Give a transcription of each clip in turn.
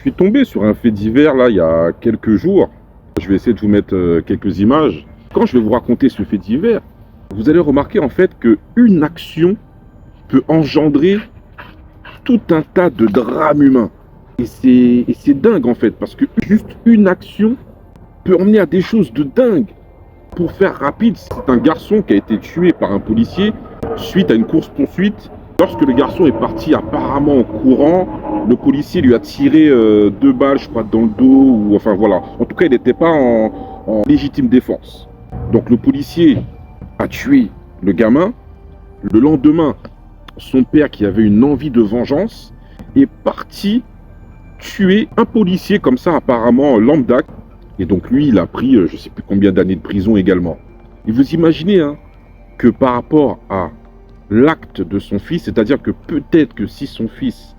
suis tombé sur un fait divers là il y a quelques jours. Je vais essayer de vous mettre quelques images. Quand je vais vous raconter ce fait divers, vous allez remarquer en fait qu'une action peut engendrer tout un tas de drames humains. Et c'est dingue en fait, parce que juste une action peut emmener à des choses de dingue. Pour faire rapide, c'est un garçon qui a été tué par un policier suite à une course-poursuite. Lorsque le garçon est parti apparemment en courant, le policier lui a tiré 2 balles, je crois, dans le dos, ou enfin voilà. En tout cas, il n'était pas en légitime défense. Donc le policier a tué le gamin. Le lendemain, son père, qui avait une envie de vengeance, est parti tuer un policier comme ça, apparemment lambda. Et donc lui, il a pris je ne sais plus combien d'années de prison également. Et vous imaginez que par rapport à l'acte de son fils, c'est-à-dire que peut-être que si son fils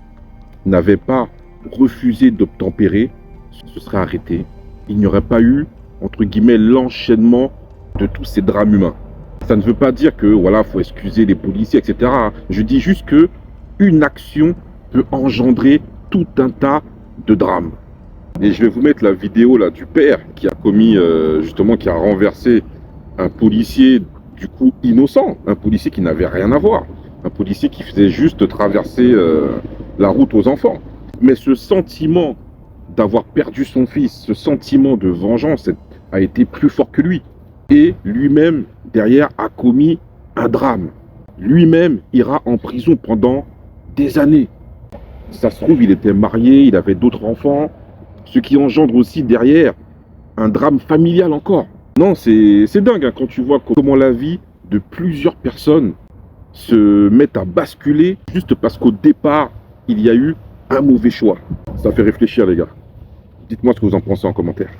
n'avait pas refusé d'obtempérer, ce serait arrêté. Il n'y aurait pas eu, entre guillemets, l'enchaînement de tous ces drames humains. Ça ne veut pas dire que, voilà, faut excuser les policiers, etc. Je dis juste que une action peut engendrer tout un tas de drames. Et je vais vous mettre la vidéo là du père qui a commis, justement, qui a renversé un policier du coup innocent, un policier qui n'avait rien à voir, un policier qui faisait juste traverser la route aux enfants. Mais ce sentiment d'avoir perdu son fils, ce sentiment de vengeance a été plus fort que lui. Et lui-même, derrière, a commis un drame. Lui-même ira en prison pendant des années. Ça se trouve, il était marié, il avait d'autres enfants, ce qui engendre aussi derrière un drame familial encore. Non, c'est dingue quand tu vois comment la vie de plusieurs personnes se met à basculer juste parce qu'au départ, il y a eu un mauvais choix. Ça fait réfléchir les gars. Dites-moi ce que vous en pensez en commentaire.